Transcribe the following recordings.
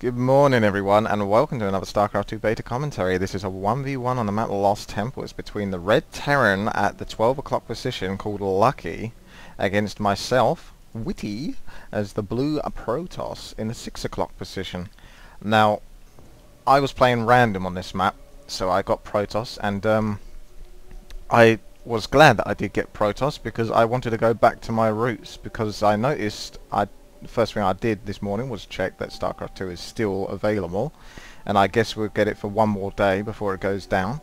Good morning everyone and welcome to another Starcraft 2 beta commentary. This is a 1v1 on the map Lost Temples between the red Terran at the 12 o'clock position called Lucky against myself, WTii, as the blue Protoss in the 6 o'clock position. Now, I was playing random on this map, so I got Protoss, and I was glad that I did get Protoss because I wanted to go back to my roots, because I noticed the first thing I did this morning was check that Starcraft 2 is still available, and I guess we'll get it for one more day before it goes down.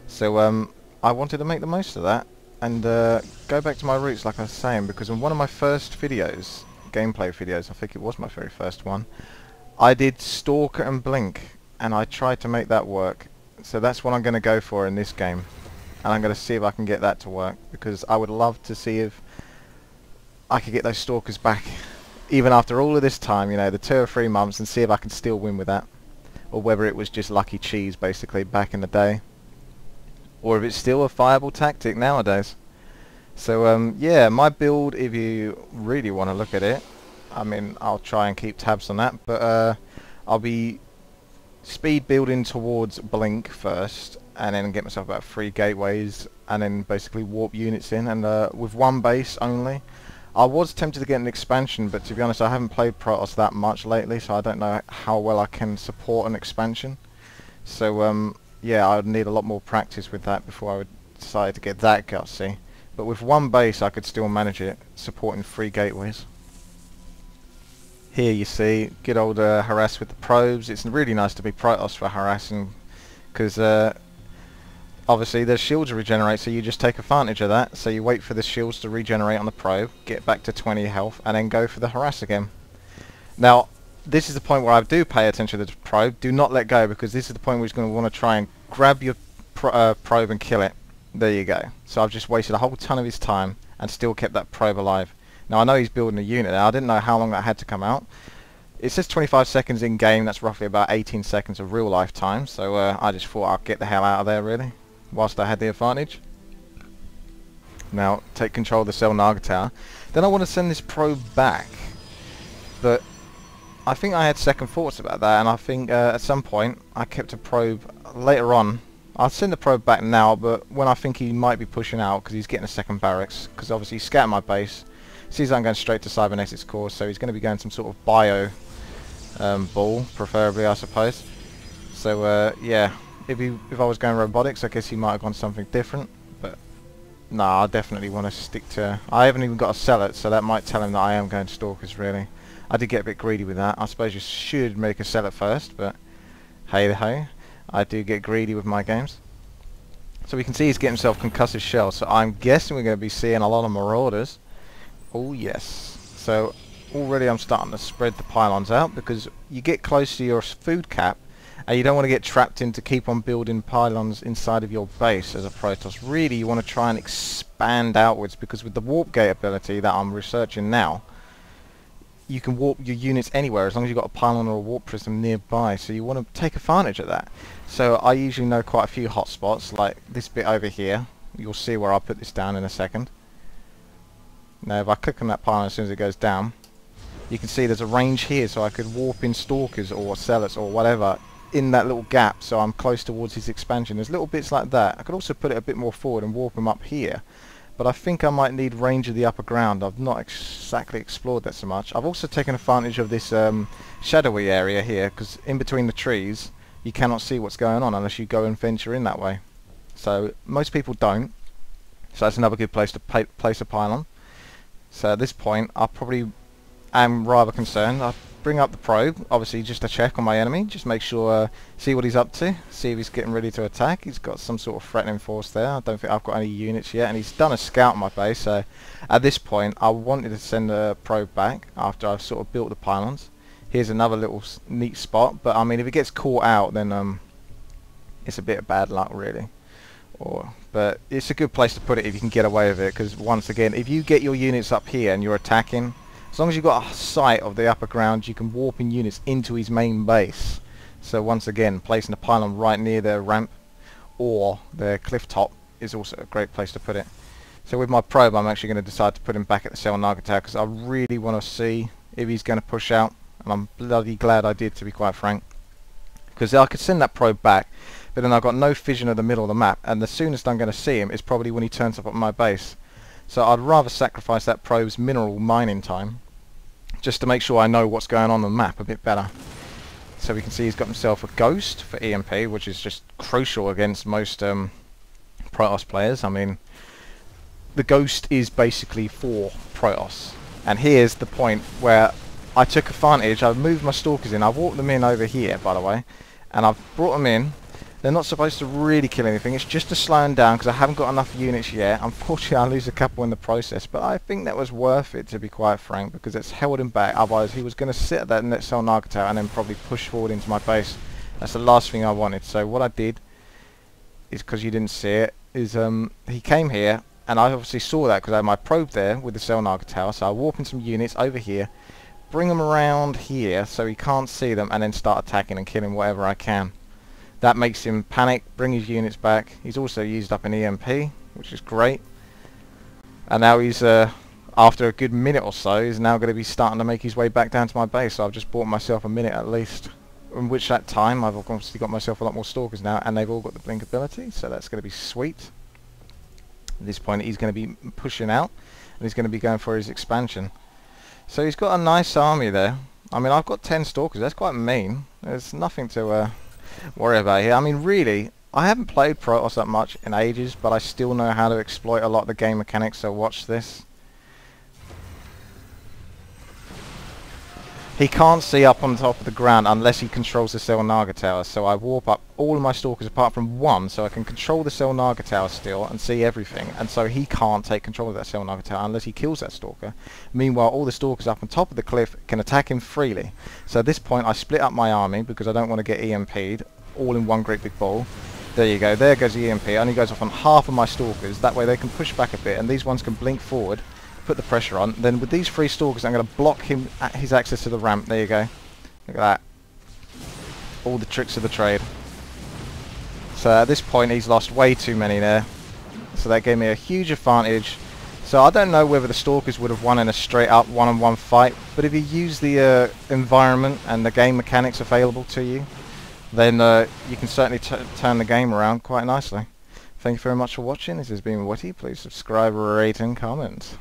So I wanted to make the most of that and go back to my roots, like I was saying, because in one of my first videos, gameplay videos, I think it was my very first one, I did Stalker and Blink, and I tried to make that work. So that's what I'm going to go for in this game, and I'm going to see if I can get that to work, because I would love to see if I could get those Stalkers back even after all of this time, you know, the 2 or 3 months, and see if I can still win with that, or whether it was just lucky cheese basically back in the day, or if it's still a viable tactic nowadays. So yeah, my build, if you really want to look at it, I mean, I'll try and keep tabs on that, but I'll be speed building towards Blink first, and then get myself about 3 gateways, and then basically warp units in, and with 1 base only. I was tempted to get an expansion, but to be honest, I haven't played Protoss that much lately, so I don't know how well I can support an expansion. So yeah, I would need a lot more practice with that before I would decide to get that gutsy. But with 1 base, I could still manage it, supporting 3 gateways. Here you see, good old harass with the probes. It's really nice to be Protoss for harassing, because obviously there's shields to regenerate, so you just take advantage of that. So you wait for the shields to regenerate on the probe, get back to 20 health, and then go for the harass again. Now, this is the point where I do pay attention to the probe. Do not let go, because this is the point where he's going to want to try and grab your probe and kill it. There you go. So I've just wasted a whole ton of his time and still kept that probe alive. Now I know he's building a unit now. I didn't know how long that had to come out. It says 25 seconds in game. That's roughly about 18 seconds of real life time. So I just thought I'd get the hell out of there, really, whilst I had the advantage. Now, take control of the Cell Naga Tower. Then I want to send this probe back. But I think I had second thoughts about that, and I think at some point I kept a probe later on. I'll send the probe back now, but when I think he might be pushing out, because he's getting a second barracks, because obviously he's scattered my base, sees I'm going straight to Cybernetics core, so he's going to be going some sort of bio ball, preferably, I suppose. So yeah. If I was going robotics, I guess he might have gone something different, but no, I definitely want to stick to... I haven't even got a sell it, so that might tell him that I am going Stalkers, really. I did get a bit greedy with that. I suppose you should make a sell it first, but hey ho, I do get greedy with my games. So we can see he's getting himself concussive shell, so I'm guessing we're going to be seeing a lot of marauders. Oh yes. So already I'm starting to spread the pylons out, because you get close to your food cap, and you don't want to get trapped in to keep on building pylons inside of your base as a Protoss. Really, you want to try and expand outwards, because with the warp gate ability that I'm researching now, you can warp your units anywhere as long as you've got a pylon or a warp prism nearby, so you want to take advantage of that. So I usually know quite a few hotspots, like this bit over here. You'll see where I'll put this down in a second. Now if I click on that pylon as soon as it goes down, you can see there's a range here, so I could warp in Stalkers or Zealots or whatever in that little gap, so I'm close towards his expansion. There's little bits like that. I could also put it a bit more forward and warp him up here, but I think I might need range of the upper ground. I've not exactly explored that so much. I've also taken advantage of this shadowy area here, because in between the trees you cannot see what's going on unless you go and venture in that way. So most people don't, so that's another good place to place a pylon. So at this point I probably am rather concerned. I bring up the probe, obviously just to check on my enemy, just make sure, see what he's up to, see if he's getting ready to attack. He's got some sort of threatening force there. I don't think I've got any units yet, and he's done a scout on my base, so at this point I wanted to send the probe back after I've sort of built the pylons. Here's another little neat spot, but I mean, if it gets caught out, then it's a bit of bad luck, really. But it's a good place to put it if you can get away with it, because once again, if you get your units up here and you're attacking, as long as you've got a sight of the upper ground, you can warp in units into his main base. So once again, placing a pylon right near their ramp or their cliff top is also a great place to put it. So with my probe, I'm actually going to decide to put him back at the Cell Naga Tower, because I really want to see if he's going to push out. and I'm bloody glad I did, to be quite frank, because I could send that probe back, but then I've got no vision of the middle of the map, and the soonest I'm going to see him is probably when he turns up at my base. So I'd rather sacrifice that probe's mineral mining time just to make sure I know what's going on the map a bit better. So we can see he's got himself a ghost for EMP, which is just crucial against most Protoss players. I mean, the ghost is basically for Protoss. And here's the point where I took advantage. I've moved my stalkers in. I've walked them in over here, by the way, and I've brought them in. They're not supposed to really kill anything. It's just to slow them down because I haven't got enough units yet. Unfortunately, I lose a couple in the process, but I think that was worth it, to be quite frank, because it's held him back. Otherwise, he was going to sit at that net cell Naga tower and then probably push forward into my base. That's the last thing I wanted. So what I did is, because you didn't see it, is he came here, and I obviously saw that because I had my probe there with the cell Naga tower. So I warp in some units over here, bring them around here so he can't see them, and then start attacking and killing whatever I can. That makes him panic, bring his units back. He's also used up an EMP, which is great. And now he's, after a good minute or so, he's now going to be starting to make his way back down to my base. So I've just bought myself a minute at least. In which that time, I've obviously got myself a lot more stalkers now, and they've all got the blink ability, so that's going to be sweet. At this point, he's going to be pushing out, and he's going to be going for his expansion. So he's got a nice army there. I mean, I've got 10 stalkers. That's quite mean. There's nothing to worry about here. I mean, really, I haven't played Protoss that much in ages, but I still know how to exploit a lot of the game mechanics, so watch this. He can't see up on top of the ground unless he controls the cell Naga tower, so I warp up all of my stalkers apart from one, so I can control the cell Naga tower still and see everything, and so he can't take control of that cell Naga tower unless he kills that stalker. Meanwhile, all the stalkers up on top of the cliff can attack him freely. So at this point I split up my army because I don't want to get EMP'd all in one great big ball. There you go, there goes the EMP. It only goes off on half of my stalkers, that way they can push back a bit, and these ones can blink forward, put the pressure on. Then with these 3 stalkers, I'm going to block him at his access to the ramp. There you go. Look at that. All the tricks of the trade. So at this point, he's lost way too many there. So that gave me a huge advantage. So I don't know whether the stalkers would have won in a straight up one-on-one fight, but if you use the environment and the game mechanics available to you, then you can certainly turn the game around quite nicely. Thank you very much for watching. This has been WTii. Please subscribe, rate and comment.